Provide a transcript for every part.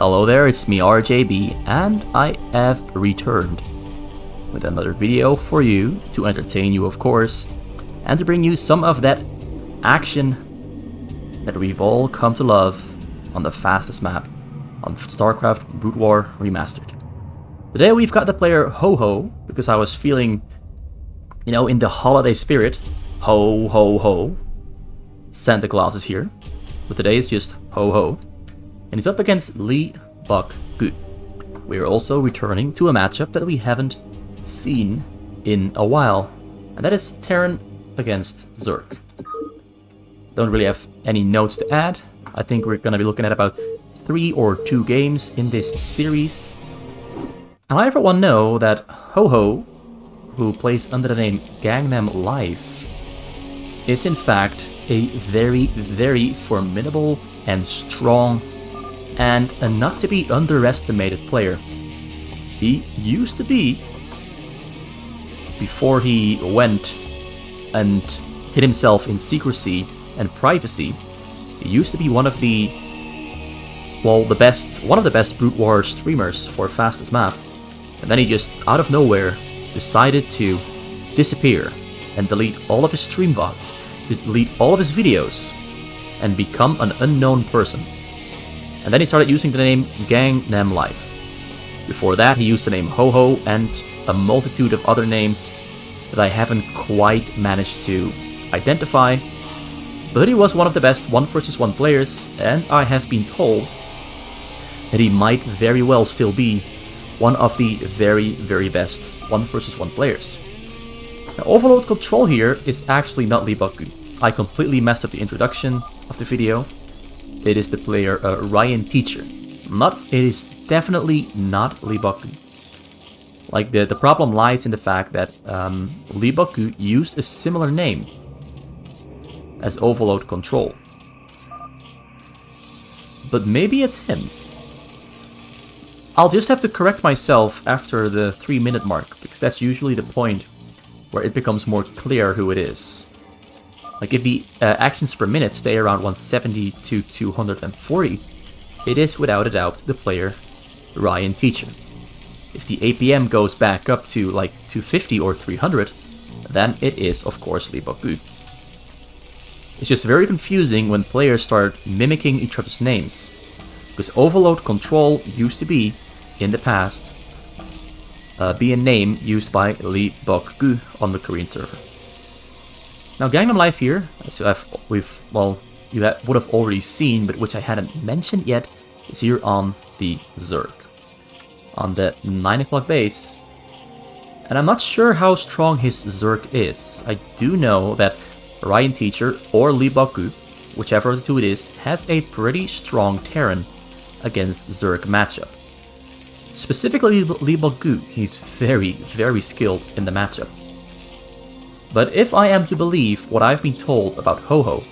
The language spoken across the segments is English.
Hello there, it's me RJB, and I have returned with another video for you to entertain you, of course, and to bring you some of that action that we've all come to love on the fastest map on Starcraft Brood War Remastered. Today we've got the player Hoho, because I was feeling, in the holiday spirit. Ho, ho, ho. Santa Claus is here. But today it's just Hoho. And he's up against Leebokgu. We're also returning to a matchup that we haven't seen in a while. And that is Terran against Zerg. Don't really have any notes to add. I think we're going to be looking at about 3 or 2 games in this series. And I everyone know that Hoho, who plays under the name Gangnam Life, is in fact a very, very formidable and strong and a not to be underestimated player. He used to be, before he went and hid himself in secrecy and privacy, he used to be one of the best Brood War streamers for fastest map. And then he just, out of nowhere, decided to disappear and delete all of his stream VODs, delete all of his videos, and become an unknown person. And then he started using the name Gangnam Life. Before that, he used the name Hoho and a multitude of other names that I haven't quite managed to identify. But he was one of the best 1 vs 1 players, and I have been told that he might very well still be one of the very, very best 1 vs 1 players. Now, Overload Control here is actually not Leebokgu. I completely messed up the introduction of the video. It is the player Ryan Teacher. It is definitely not Leebokgu. Like the problem lies in the fact that Leebokgu used a similar name as Overload Control. But maybe it's him. I'll just have to correct myself after the 3-minute mark, because that's usually the point where it becomes more clear who it is. Like if the actions per minute stay around 170 to 240, it is without a doubt the player Ryan Teacher. If the APM goes back up to like 250 or 300, then it is of course Leebokgu. It's just very confusing when players start mimicking each other's names, because Overload Control used to be, in the past, be a name used by Leebokgu on the Korean server. Now Gangnam Life here, so you would have already seen, but which I hadn't mentioned yet, is here on the Zerg. On the 9 o'clock base. And I'm not sure how strong his Zerg is. I do know that Ryan Teacher or Leebokgu, whichever of the two it is, has a pretty strong Terran against Zerg matchup. Specifically Leebokgu, he's very, very skilled in the matchup. But if I am to believe what I've been told about Hoho,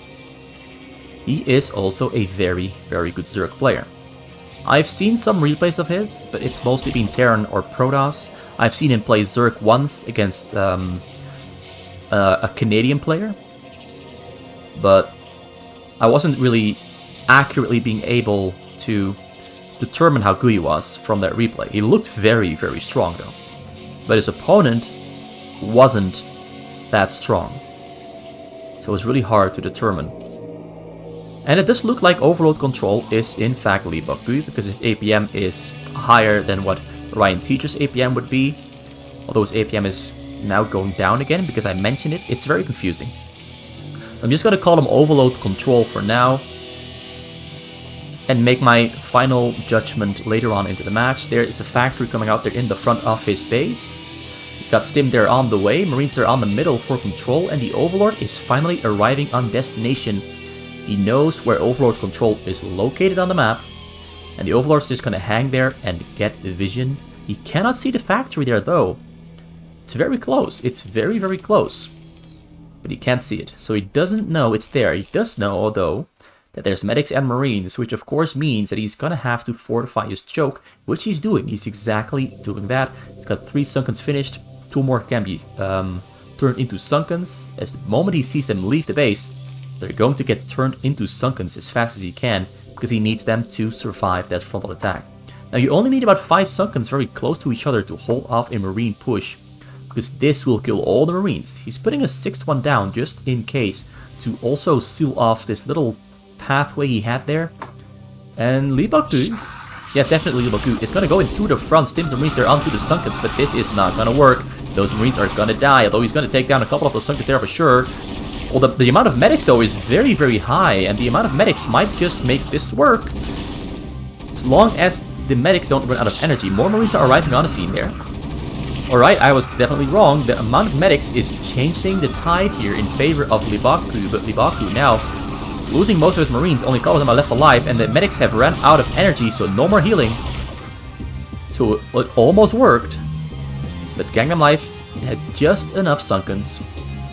he is also a very, very good Zerg player. I've seen some replays of his, but it's mostly been Terran or Protoss. I've seen him play Zerg once against a Canadian player, but I wasn't really accurately being able to determine how good he was from that replay. He looked very, very strong though, but his opponent wasn't that strong, so it was really hard to determine. And it does look like Overload Control is in fact Leebokgu, because his APM is higher than what Ryan Teacher's APM would be, although his APM is now going down again because I mentioned it. It's very confusing. I'm just gonna call him Overload Control for now and make my final judgment later on into the match. There is a factory coming out there in the front of his base. He's got Stim there on the way, Marines there on the middle for control, and the Overlord is finally arriving on destination. He knows where Overlord Control is located on the map, and the Overlord's just gonna hang there and get the vision. He cannot see the factory there though. It's very close, it's very, very close. But he can't see it, so he doesn't know it's there. He does know, though, that there's medics and marines, which of course means that he's gonna have to fortify his choke, which he's doing. He's exactly doing that. He's got 3 Sunkens finished, 2 more can be turned into Sunkens. As the moment he sees them leave the base, they're going to get turned into Sunkens as fast as he can, because he needs them to survive that frontal attack. Now you only need about 5 Sunkens very close to each other to hold off a Marine push, because this will kill all the Marines. He's putting a 6th one down just in case, to also seal off this little pathway he had there. And Leebokgu, yeah, definitely Leebokgu, is going to go in through the front, stims the Marines there onto the Sunkens, but this is not going to work. Those Marines are going to die, although he's going to take down a couple of those Sunkens there for sure. Well, the amount of medics, though, is very, very high, and the amount of medics might just make this work. As long as the medics don't run out of energy. More Marines are arriving on the scene there. Alright, I was definitely wrong. The amount of medics is changing the tide here in favor of Leebokgu, but Leebokgu now losing most of his Marines, only a couple of them are left alive, and the medics have run out of energy, so no more healing. So it almost worked, but Gangnam Life had just enough Sunkens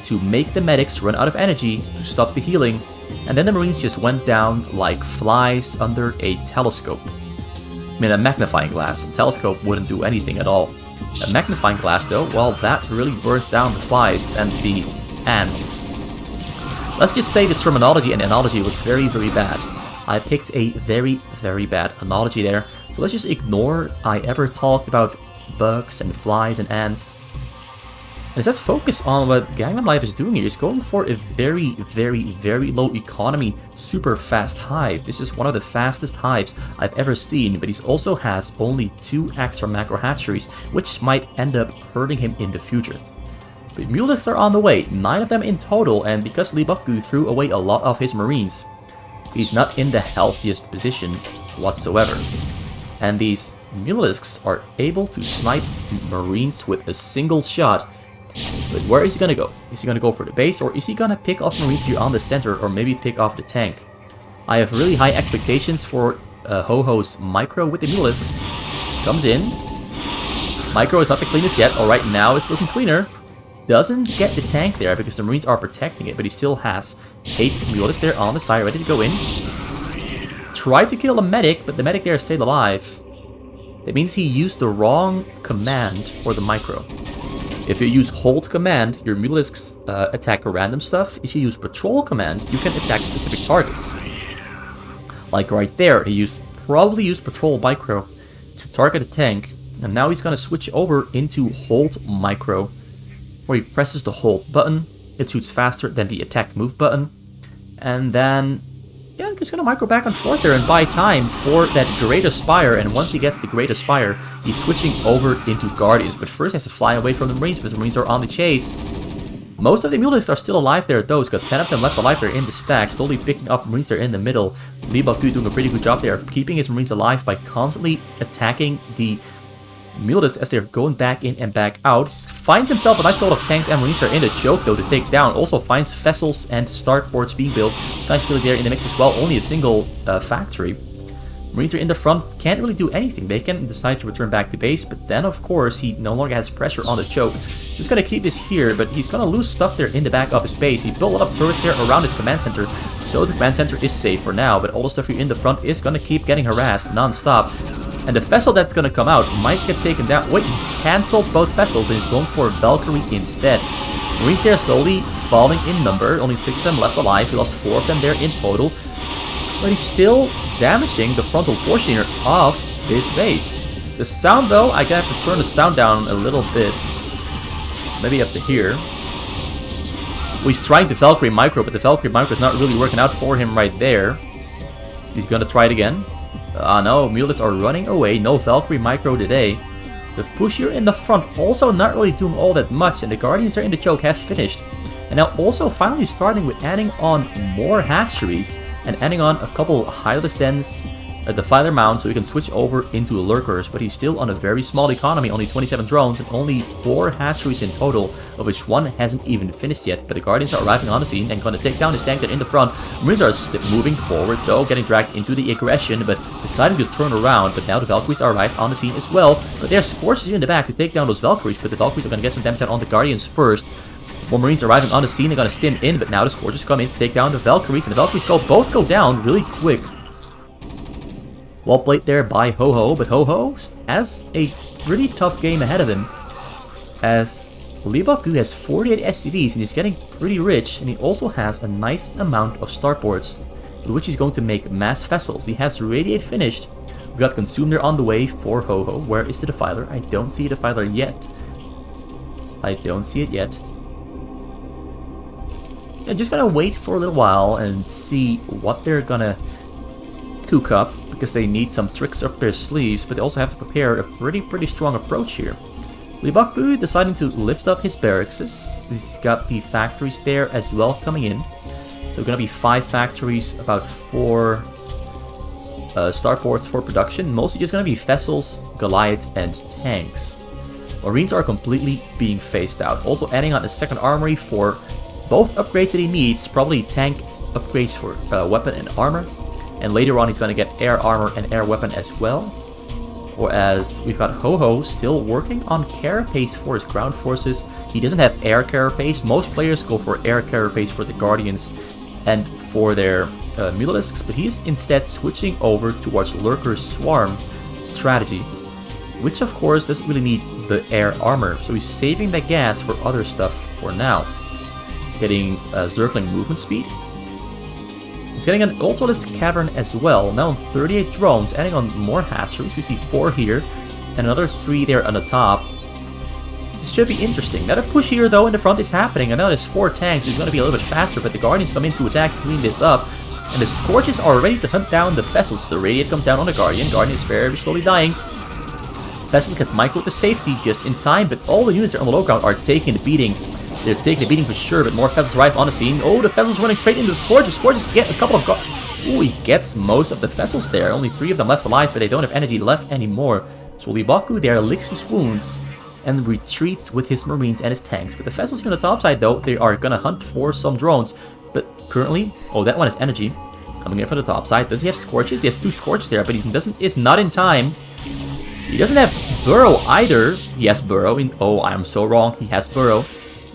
to make the medics run out of energy to stop the healing, and then the Marines just went down like flies under a telescope. I mean, a magnifying glass. A telescope wouldn't do anything at all. A magnifying glass, though, well, that really burns down the flies and the ants. Let's just say the terminology and analogy was very, very bad. I picked a very, very bad analogy there. So let's just ignore I ever talked about bugs and flies and ants. And let's focus on what Gangnam Life is doing here. He's going for a very, very, very low economy, super fast hive. This is one of the fastest hives I've ever seen, but he also has only 2 extra macro hatcheries, which might end up hurting him in the future. But Muliks are on the way, 9 of them in total, and because Leebokgu threw away a lot of his Marines, he's not in the healthiest position whatsoever. And these Mulisks are able to snipe Marines with a single shot. But where is he gonna go? Is he gonna go for the base, or is he gonna pick off Marines here on the center, or maybe pick off the tank? I have really high expectations for Hoho's micro with the Mulisks. Comes in. Micro is not the cleanest yet. Alright, now it's looking cleaner. Doesn't get the tank there because the Marines are protecting it, but he still has 8 Mulisks there on the side, ready to go in. Tried to kill a medic, but the medic there stayed alive. That means he used the wrong command for the micro. If you use hold command, your Mulisks attack random stuff. If you use patrol command, you can attack specific targets. Like right there, he probably used patrol micro to target a tank, and now he's gonna switch over into hold micro, where he presses the hold button. It shoots faster than the attack move button, and then yeah, he's gonna micro back and forth there and buy time for that Great Aspire, and once he gets the Great Aspire, he's switching over into Guardians, but first he has to fly away from the Marines, because the Marines are on the chase. Most of the Mulisks are still alive there though. He's got 10 of them left alive there in the stack, slowly picking up Marines there in the middle. Leebokgu doing a pretty good job there of keeping his Marines alive by constantly attacking the Mulisks as they're going back in and back out. Finds himself a nice couple of tanks and Marines are in the choke though to take down. Also finds vessels and starports being built. Science facility there in the mix as well. Only a single factory. Marines are in the front, can't really do anything. They can decide to return back to base, but then of course he no longer has pressure on the choke. He's gonna keep this here, but he's gonna lose stuff there in the back of his base. He built a lot of turrets there around his command center, so the command center is safe for now, but all the stuff here in the front is gonna keep getting harassed non-stop. And the vessel that's gonna come out might get taken down. Wait, he cancelled both vessels and he's going for a Valkyrie instead. Marines there slowly falling in number, only 6 of them left alive. He lost 4 of them there in total. But he's still damaging the frontal portion here of this base. The sound though, I gotta have to turn the sound down a little bit. Maybe up to here. Well, he's trying to Valkyrie micro, but the Valkyrie micro is not really working out for him right there. He's gonna try it again. No, Mules are running away. No Valkyrie micro today. The push here in the front also not really doing all that much, and the Guardians there in the choke have finished. And now also finally starting with adding on more hatcheries and adding on a couple Hylas dens at the Filer Mound so he can switch over into lurkers, but he's still on a very small economy, only 27 drones and only 4 hatcheries in total, of which 1 hasn't even finished yet. But the Guardians are arriving on the scene and going to take down his tank there in the front. Marines are moving forward though, getting dragged into the aggression, but deciding to turn around. But now the Valkyries are arrived on the scene as well, but there's Scorches in the back to take down those Valkyries, but the Valkyries are going to get some damage out on the Guardians first. More Marines arriving on the scene, they're going to stim in, but now the Scorches come in to take down the Valkyries, and the Valkyries both go down really quick. Well played there by Hoho, but Hoho has a pretty tough game ahead of him, as Leebokgu has 48 SCVs and he's getting pretty rich, and he also has a nice amount of starports. with which he's going to make mass vessels. He has Radiate finished. We got Consume there on the way for Hoho. Where is the Defiler? I don't see a Defiler yet. I don't see it yet. I'm just gonna wait for a little while and see what they're gonna cook up, because they need some tricks up their sleeves, but they also have to prepare a pretty strong approach here. Leebokgu deciding to lift up his barracks. He's got the factories there as well coming in. So gonna be 5 factories, about 4 starports for production. Mostly just gonna be vessels, Goliaths, and tanks. Marines are completely being phased out. Also adding on a second armory for both upgrades that he needs. Probably tank upgrades for weapon and armor. And later on he's gonna get air armor and air weapon as well. Whereas we've got Hoho still working on carapace for his ground forces. He doesn't have air carapace. Most players go for air carapace for the Guardians and for their Mutalisks, but he's instead switching over towards Lurker Swarm strategy, which of course doesn't really need the air armor, so he's saving that gas for other stuff for now. He's getting Zergling movement speed. He's getting an Ultralisk Cavern as well, now on 38 drones, adding on more hatcheries. We see 4 here, and another 3 there on the top. This should be interesting. Now the push here though in the front is happening, and now there's 4 tanks, so he's going to be a little bit faster, but the Guardians come in to attack to clean this up. And the Scorches are ready to hunt down the Vessels. The Radiate comes down on the Guardian. Guardian is very slowly dying. Vessels get micro to safety just in time, but all the units there on the low ground are taking the beating. They're taking the beating for sure, but more Vessels arrive on the scene. Oh, the Vessels running straight into the Scorches. Scorches get a couple of... Ooh, he gets most of the Vessels there. Only 3 of them left alive, but they don't have energy left anymore. So Leebokgu there licks his wounds and retreats with his Marines and his tanks. But the Vessels on the top side, though, they are going to hunt for some drones. But currently... Oh, that one is energy. Coming in from the top side. Does he have Scorches? He has 2 Scorches there, but he is not in time. He doesn't have Burrow either. He has Burrow. Oh, I am so wrong. He has Burrow.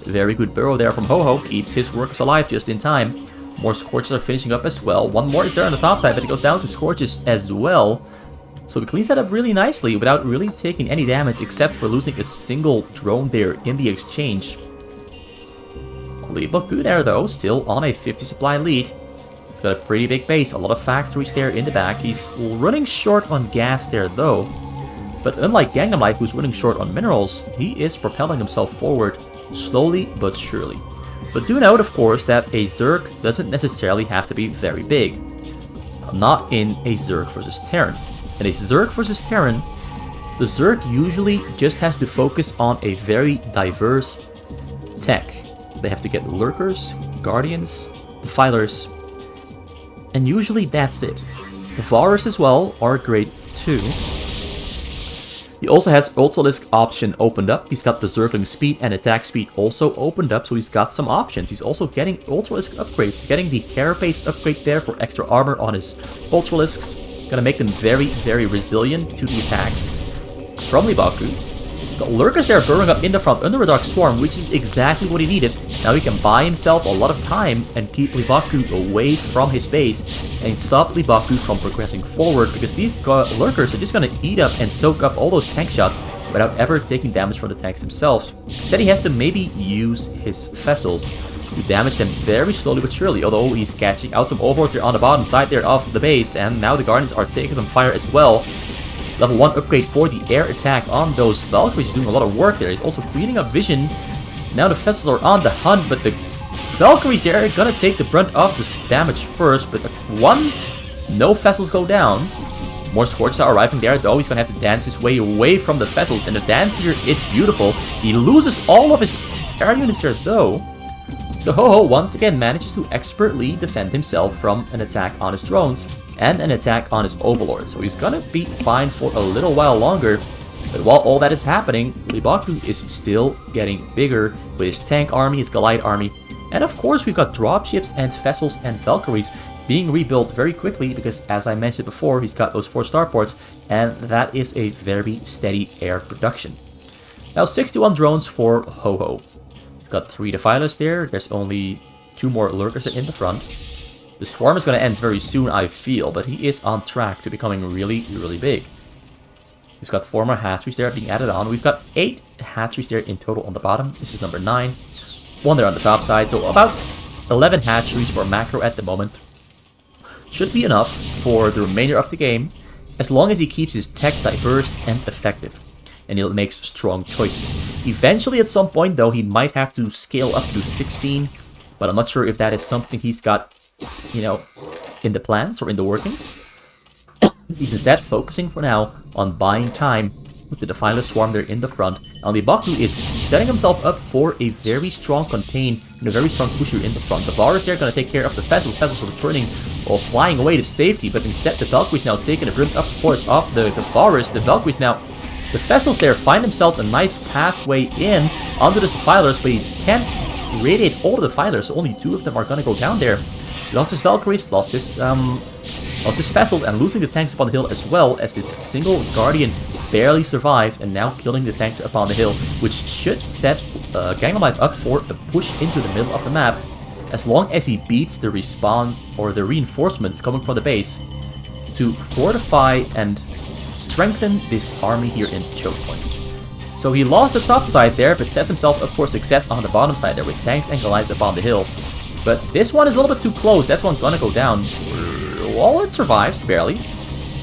Very good Burrow there from Hoho. Keeps his workers alive just in time. More Scorches are finishing up as well. One more is there on the top side, but it goes down to Scorches as well. So he cleans that up really nicely without really taking any damage, except for losing a single drone there in the exchange. Leebokgu there though, still on a 50 supply lead. He's got a pretty big base, a lot of factories there in the back. He's running short on gas there though. But unlike Gangnam Life, who's running short on minerals, he is propelling himself forward slowly but surely. But do note, of course, that a Zerg doesn't necessarily have to be very big. Not in a Zerg versus Terran. In a Zerg versus Terran, the Zerg usually just has to focus on a very diverse tech. They have to get Lurkers, Guardians, Defilers, and usually that's it. The Valrus as well are great too. He also has Ultralisk option opened up. He's got the Zergling speed and attack speed also opened up, so he's got some options. He's also getting Ultralisk upgrades. He's getting the Carapace upgrade there for extra armor on his Ultralisks. Gonna make them very resilient to the attacks from Leebokgu. Got Lurkers there burrowing up in the front under a Dark Swarm, which is exactly what he needed. Now he can buy himself a lot of time and keep Leebokgu away from his base and stop Leebokgu from progressing forward, because these Lurkers are just going to eat up and soak up all those tank shots without ever taking damage from the tanks themselves. Instead he has to maybe use his Vessels to damage them very slowly but surely, although he's catching out some overlords there on the bottom side there of the base, and now the Guardians are taking them fire as well. Level 1 upgrade for the air attack on those Valkyries is doing a lot of work there. He's also cleaning up vision. Now the Vessels are on the hunt, but the Valkyries there are gonna take the brunt of the damage first. But no Vessels go down. More Scorches are arriving there, though. He's gonna have to dance his way away from the Vessels, and the dance here is beautiful. He loses all of his air units here, though. So Hoho once again manages to expertly defend himself from an attack on his drones and an attack on his Overlord. So he's gonna be fine for a little while longer. But while all that is happening, Leebokgu is still getting bigger with his tank army, his Goliath army. And of course we've got dropships and Vessels and Valkyries being rebuilt very quickly, because as I mentioned before, he's got those 4 starports, and that is a very steady air production. Now 61 drones for Hoho. We've got 3 Defilers there. There's only 2 more Lurkers in the front. The Swarm is going to end very soon, I feel, but he is on track to becoming really big. We've got 4 more hatcheries there being added on. We've got 8 hatcheries there in total on the bottom. This is number 9. 1 there on the top side, so about 11 hatcheries for macro at the moment. should be enough for the remainder of the game, as long as he keeps his tech diverse and effective, and he makes strong choices. Eventually, at some point, though, he might have to scale up to 16, but I'm not sure if that is something he's got, you know, in the plans or in the workings. He's instead focusing for now on buying time with the Defiler Swarm there in the front. And Leebokgu is setting himself up for a very strong contain and a very strong pusher in the front. The Varus there going to take care of the Vessels. Vessels are returning or flying away to safety, but instead the Valkyries now taking a brimmed up force off the Varus. The Valkyries now, the Vessels there find themselves a nice pathway in under the Defilers, but he can't radiate all the Defilers, so only 2 of them are going to go down there. He lost his Valkyries, lost his Vessels, and losing the tanks upon the hill, as well as this single Guardian barely survived, and now killing the tanks upon the hill, which should set Gangnam Life up for a push into the middle of the map, as long as he beats the respawn or the reinforcements coming from the base to fortify and strengthen this army here in Choke Point. So he lost the top side there, but sets himself up for success on the bottom side there with tanks and Goliaths upon the hill. But this one is a little bit too close. That one's gonna go down. Well, it survives, barely.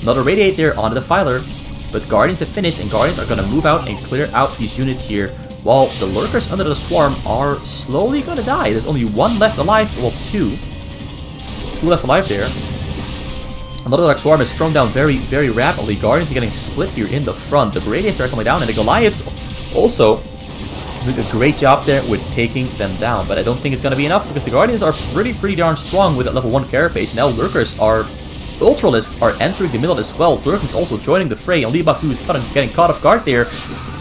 Another Radiate there on the Defiler. But Guardians have finished, and Guardians are gonna move out and clear out these units here, while the Lurkers under the Swarm are slowly gonna die. There's only 1 left alive, well, 2. 2 left alive there. Another Dark Swarm is thrown down very, very rapidly. Guardians are getting split here in the front. The Radiates are coming down, and the Goliaths also did a great job there with taking them down. But I don't think it's going to be enough, because the Guardians are pretty darn strong with that level 1 carapace. Now Lurkers are... Ultralists are entering the middle as well. Lurkers also joining the fray, and Leebokgu is getting caught off guard there.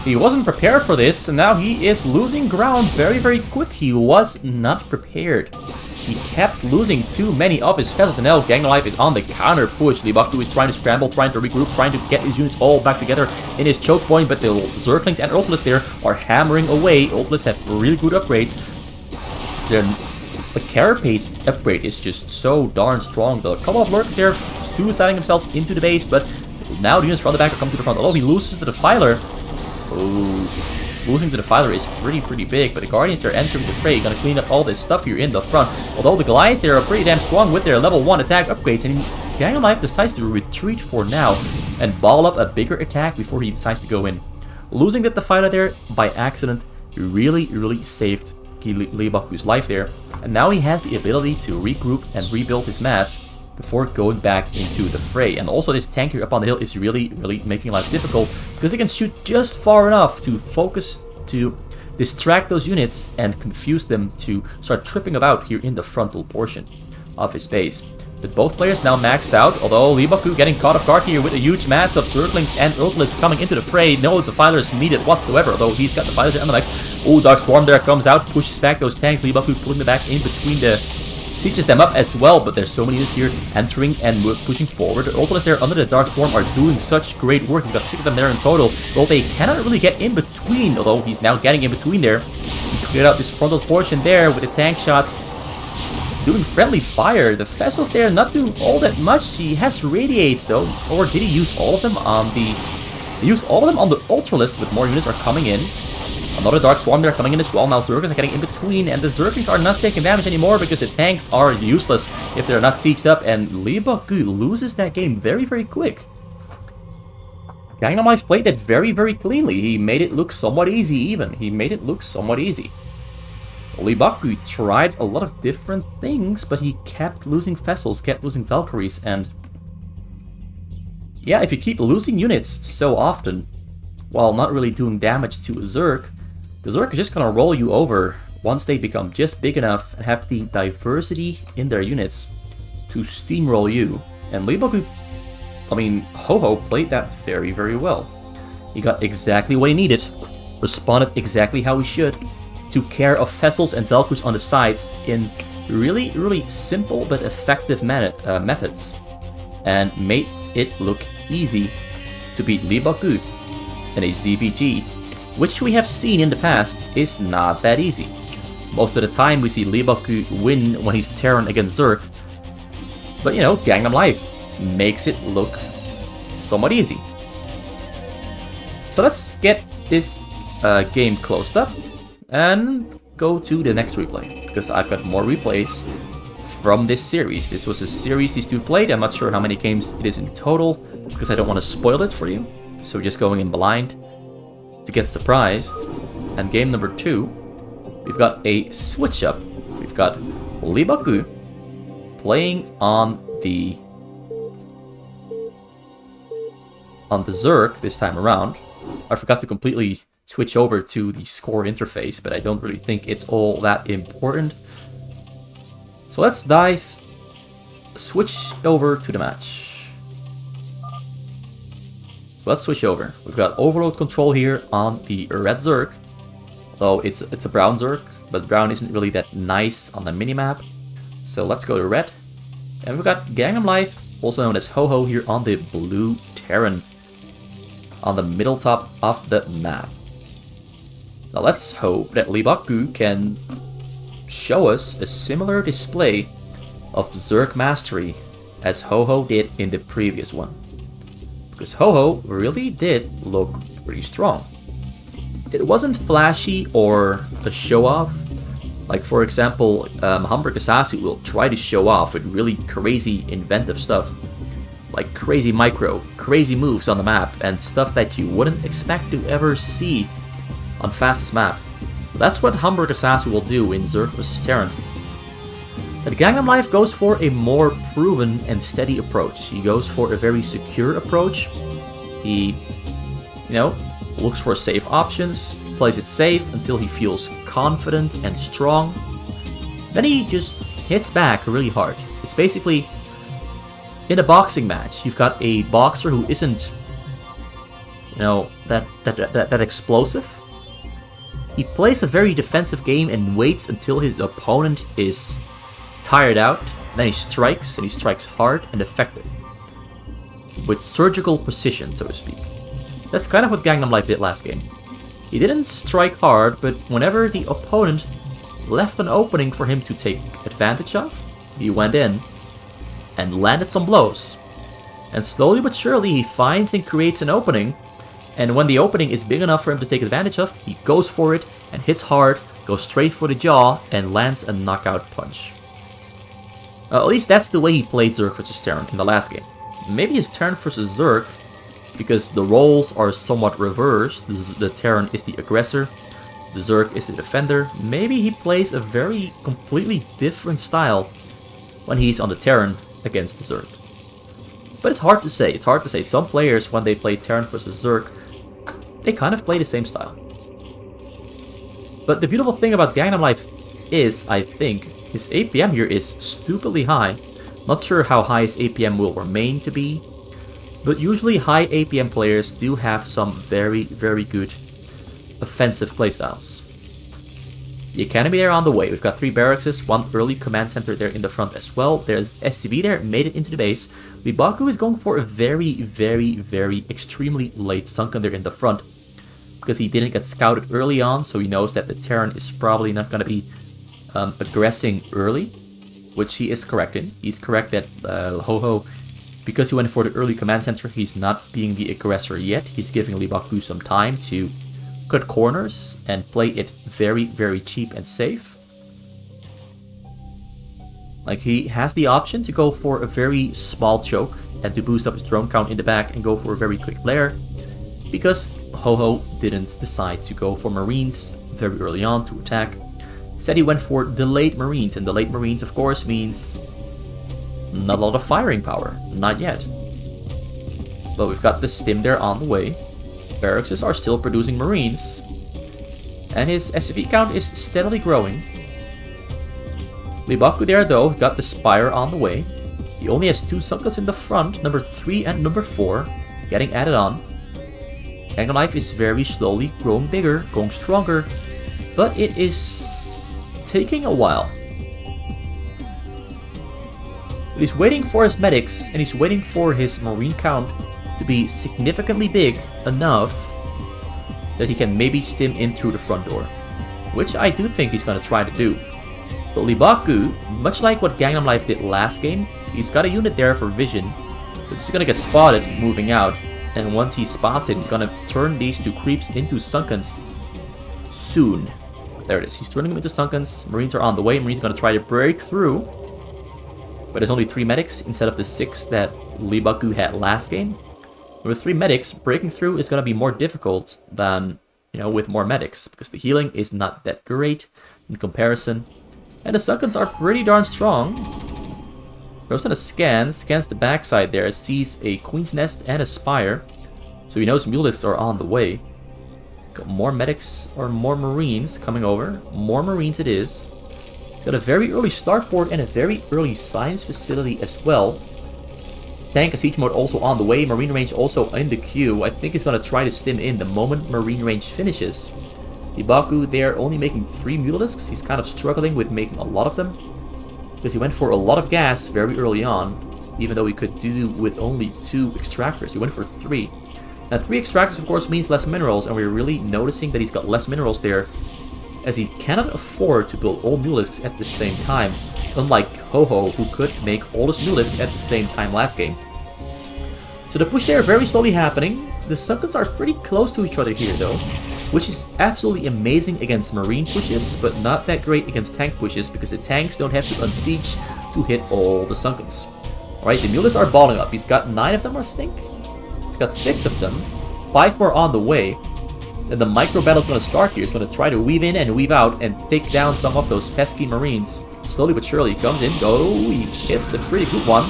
He wasn't prepared for this, and now he is losing ground very, very quick. He was not prepared. He kept losing too many of his Vessels, and now Gangnam Life is on the counter push. Leebokgu is trying to scramble, trying to regroup, trying to get his units all back together in his choke point, but the Zerglings and Ultralists there are hammering away. Ultralists have really good upgrades. The Carapace upgrade is just so darn strong, though. A couple of Lurkers there suiciding themselves into the base, but now the units from the back are coming to the front. Although he loses to the Defiler. Oh. Losing to the Defiler is pretty big, but the Guardians are entering the fray, gonna clean up all this stuff here in the front. Although the Goliaths there are pretty damn strong with their level 1 attack upgrades, and Gangnam Life decides to retreat for now and ball up a bigger attack before he decides to go in. Losing the Defiler there by accident really saved Leebokgu's life there, and now he has the ability to regroup and rebuild his mass before going back into the fray. And also this tank here up on the hill is really making life difficult, because he can shoot just far enough to focus, to distract those units and confuse them to start tripping about here in the frontal portion of his base. But both players now maxed out, although Leebokgu getting caught off guard here with a huge mass of Zerglings and Ultralists coming into the fray. No Defiler is needed whatsoever, although he's got the Defilers and the Max. Oh, Dark Swarm there comes out, pushes back those tanks. Leebokgu pulling them back in between the... Sieges them up as well, but there's so many units here entering and pushing forward. The Ultralists there under the Dark Swarm are doing such great work. He's got 6 of them there in total, though they cannot really get in between, although he's now getting in between there. He cleared out this frontal portion there with the tank shots. Doing friendly fire. The Vessels there not doing all that much. He has Radiates though, or did he use all of them on the... He used all of them on the Ultralist, but more units are coming in. Another Dark Swarm there coming in as well. Now Zerglings are getting in between, and the Zerglings are not taking damage anymore because the tanks are useless if they're not sieged up, and Leebokgu loses that game very quick. Gangnam Life played that very cleanly. He made it look somewhat easy even. He made it look somewhat easy. Leebokgu tried a lot of different things, but he kept losing Vessels, kept losing Valkyries, and... Yeah, if you keep losing units so often, while not really doing damage to a Zerg, the Zerg is just gonna roll you over once they become just big enough and have the diversity in their units to steamroll you. And Leebokgu, I mean, Hoho played that very well. He got exactly what he needed, responded exactly how he should, took care of Vessels and Valkyries on the sides in really simple but effective methods, and made it look easy to beat Leebokgu in a ZVG, which we have seen in the past is not that easy. Most of the time we see Leebokgu win when he's Terran against Zerg, but you know, Gangnam Life makes it look somewhat easy. So let's get this game closed up and go to the next replay, because I've got more replays from this series. This was a series these two played. I'm not sure how many games it is in total, because I don't want to spoil it for you. So we're just going in blind to get surprised. And game number 2, we've got a switch up. We've got Leebokgu playing on the Zerg this time around. I forgot to completely switch over to the score interface, but I don't really think it's all that important. So let's switch over to the match. Let's switch over. We've got overload control here on the red Zerg, though it's a brown Zerg, but brown isn't really that nice on the minimap. So let's go to red. And we've got Gangnam Life, also known as Hoho, here on the blue Terran, on the middle top of the map. Now let's hope that Leebokgu can show us a similar display of Zerg mastery as Hoho did in the previous one. Because Hoho really did look pretty strong. It wasn't flashy or a show-off. Like, for example, Hamburg Assassin will try to show off with really crazy inventive stuff. Like crazy micro, crazy moves on the map, and stuff that you wouldn't expect to ever see on fastest map. That's what Hamburg Assassin will do in Zerg vs Terran. But Gangnam Life goes for a more proven and steady approach. He goes for a very secure approach. He, looks for safe options, plays it safe until he feels confident and strong. Then he just hits back really hard. It's basically, in a boxing match, you've got a boxer who isn't, that explosive. He plays a very defensive game and waits until his opponent is tired out. Then he strikes, and he strikes hard and effective. With surgical precision, so to speak. That's kind of what Gangnam Life did last game. He didn't strike hard, but whenever the opponent left an opening for him to take advantage of, he went in and landed some blows. And slowly but surely he finds and creates an opening, and when the opening is big enough for him to take advantage of, he goes for it and hits hard, goes straight for the jaw, and lands a knockout punch. At least that's the way he played Zerg vs Terran in the last game. Maybe his Terran vs Zerg, because the roles are somewhat reversed. The Terran is the aggressor, the Zerg is the defender. Maybe he plays a very completely different style when he's on the Terran against the Zerg. But it's hard to say. It's hard to say. Some players, when they play Terran vs Zerg, they kind of play the same style. But the beautiful thing about Gangnam Life is, I think, his APM here is stupidly high. Not sure how high his APM will remain to be, but usually high APM players do have some very, very good offensive playstyles. The academy there on the way. We've got 3 barracks, 1 early command center there in the front as well. There's SCV there, made it into the base. Leebokgu is going for a very, very, very extremely late sunken there in the front, because he didn't get scouted early on, so he knows that the Terran is probably not going to be aggressing early, which he is correct in. He's correct that Hoho, because he went for the early command center, he's not being the aggressor yet. He's giving Leebokgu some time to cut corners and play it very, very cheap and safe. Like, he has the option to go for a very small choke and to boost up his drone count in the back and go for a very quick lair, because Hoho didn't decide to go for Marines very early on to attack. Instead, he went for delayed Marines, and delayed Marines, of course, means not a lot of firing power. Not yet. But we've got the stim there on the way. Barracks are still producing Marines, and his SCV count is steadily growing. Leebokgu there, though, got the Spire on the way. He only has 2 Sunkas in the front, number 3 and number 4, getting added on. Gangnam Life is very slowly growing bigger, growing stronger, but it is taking a while. He's waiting for his medics, and he's waiting for his Marine count to be significantly big enough that he can maybe stim in through the front door, which I do think he's going to try to do. But Leebokgu, much like what Gangnam Life did last game, he's got a unit there for vision, so this is going to get spotted moving out, and once he spots it, he's going to turn these 2 creeps into Sunkens soon. There it is, he's turning them into Sunkens. Marines are on the way. Marines are going to try to break through. but there's only 3 medics instead of the 6 that Leebokgu had last game. With 3 medics, breaking through is going to be more difficult than, with more medics, because the healing is not that great in comparison. And the Sunkens are pretty darn strong. Goes on a scans the backside there, sees a Queen's Nest and a Spire. So he knows Mulisks are on the way. Got more medics or more Marines coming over. More Marines it is. It's got a very early starport and a very early science facility as well. Tank and siege mode also on the way. Marine range also in the queue. I think he's going to try to stim in the moment Marine range finishes. Leebokgu there only making 3 Mulisks. He's kind of struggling with making a lot of them, because he went for a lot of gas very early on, even though he could do with only 2 extractors. He went for 3. Now 3 extractors of course means less minerals, and we're really noticing that he's got less minerals there, as he cannot afford to build all Mulisks at the same time, unlike Hoho, who could make all his Mulisks at the same time last game. So the push there very slowly happening. The Sunkens are pretty close to each other here though, which is absolutely amazing against Marine pushes, but not that great against tank pushes, because the tanks don't have to unsiege to hit all the Sunkens. Alright, the Mulisks are balling up. He's got 9 of them, I think. He's got 6 of them. 5 more on the way. Then the micro battle's going to start here. He's going to try to weave in and weave out and take down some of those pesky Marines. Slowly but surely, he comes in. Oh, he hits a pretty good one.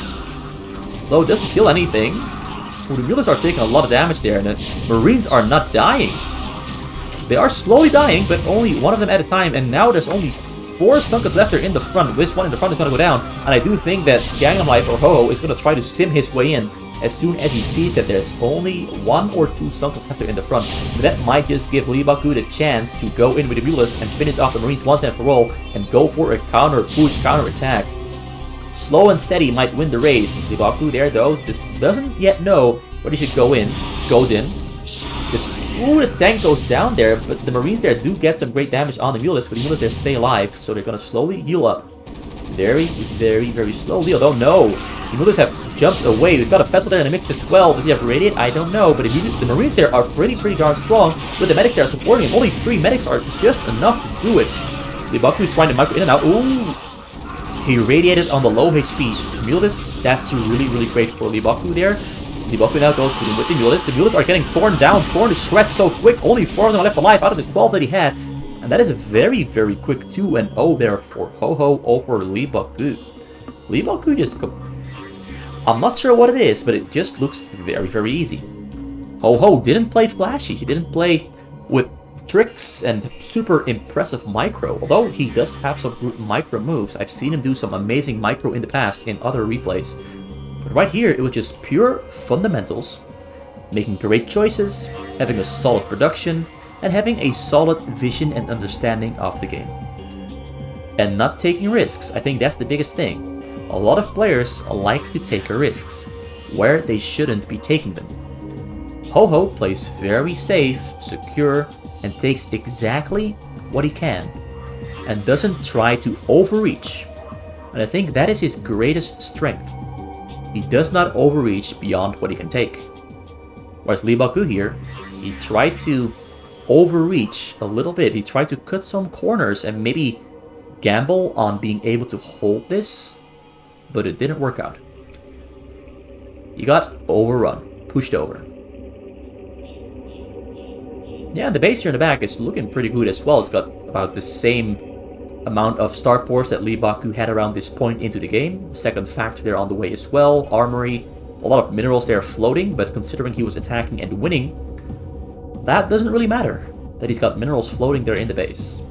Though it doesn't kill anything. Well, the Mulisks are taking a lot of damage there, and the Marines are not dying. They are slowly dying, but only one of them at a time, and now there's only 4 Sunkens left there in the front. This one in the front is going to go down, and I do think that Gangnam Life or Hoho is going to try to stim his way in as soon as he sees that there's only 1 or 2 Sunkens left there in the front. But that might just give Leebokgu the chance to go in with the Mulisks and finish off the Marines once and for all, and go for a counter push, counter attack. Slow and steady might win the race. Leebokgu there though just doesn't yet know where he should go in. Goes in. The tank goes down there, but the Marines there do get some great damage on the Mulisks, but the Mulisks there stay alive, so they're going to slowly heal up. Very, very, very slowly, although no, the Mulisks have jumped away. We've got a Vessel there in the mix as well. Does he have Radiant? I don't know, but the Marines there are pretty darn strong, with the medics there supporting him. Only 3 medics are just enough to do it. Leebokgu is trying to micro in and out. Ooh! He radiated on the low HP. Mulisk, that's really, really great for Leebokgu there. Leebokgu now goes with the Mulisks. The Mulisks are getting torn down, torn to shreds so quick. Only 4 of them are left alive out of the 12 that he had. And that is a very, very quick 2-0 there for Hoho over Leebokgu. Leebokgu just... I'm not sure what it is, but it just looks very, very easy. Hoho didn't play flashy. He didn't play with tricks and super impressive micro. Although he does have some micro moves. I've seen him do some amazing micro in the past in other replays. But right here, it was just pure fundamentals, making great choices, having a solid production, and having a solid vision and understanding of the game. And not taking risks. I think that's the biggest thing. A lot of players like to take risks, where they shouldn't be taking them. Hoho plays very safe, secure, and takes exactly what he can, and doesn't try to overreach. And I think that is his greatest strength. He does not overreach beyond what he can take. Whereas Leebokgu here, he tried to overreach a little bit. He tried to cut some corners and maybe gamble on being able to hold this, but it didn't work out. He got overrun, pushed over. Yeah, the base here in the back is looking pretty good as well. It's got about the same amount of starports that Leebokgu had around this point into the game. Second factor there on the way as well. Armory, a lot of minerals there floating, but considering he was attacking and winning, that doesn't really matter, that he's got minerals floating there in the base.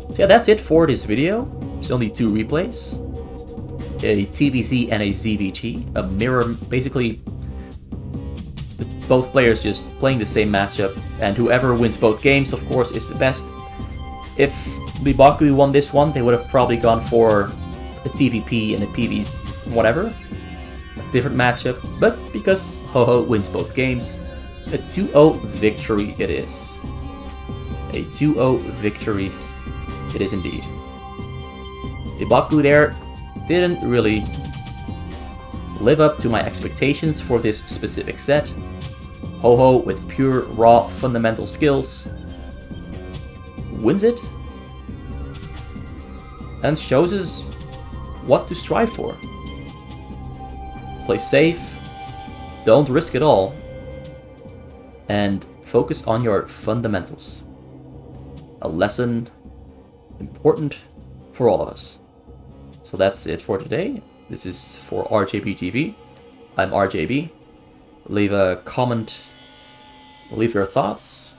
So yeah, that's it for this video. There's only 2 replays. A TVZ and a ZVG. A mirror, basically both players just playing the same matchup, and whoever wins both games, of course, is the best. If Leebokgu won this one, they would have probably gone for a TVP and a PV, whatever. A different matchup, but because Hoho wins both games, a 2-0 victory it is. A 2-0 victory it is indeed. Leebokgu there didn't really live up to my expectations for this specific set. Hoho, with pure raw fundamental skills, wins it and shows us what to strive for. Play safe, don't risk it all, and focus on your fundamentals. A lesson important for all of us. So that's it for today. This is for RJB TV. I'm RJB. Leave a comment, leave your thoughts.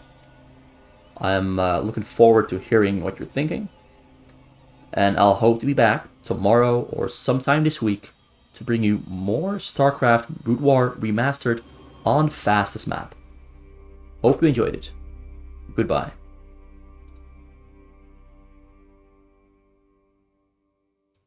I'm looking forward to hearing what you're thinking. And I'll hope to be back tomorrow or sometime this week to bring you more Starcraft Brood War Remastered on fastest map. Hope you enjoyed it. Goodbye.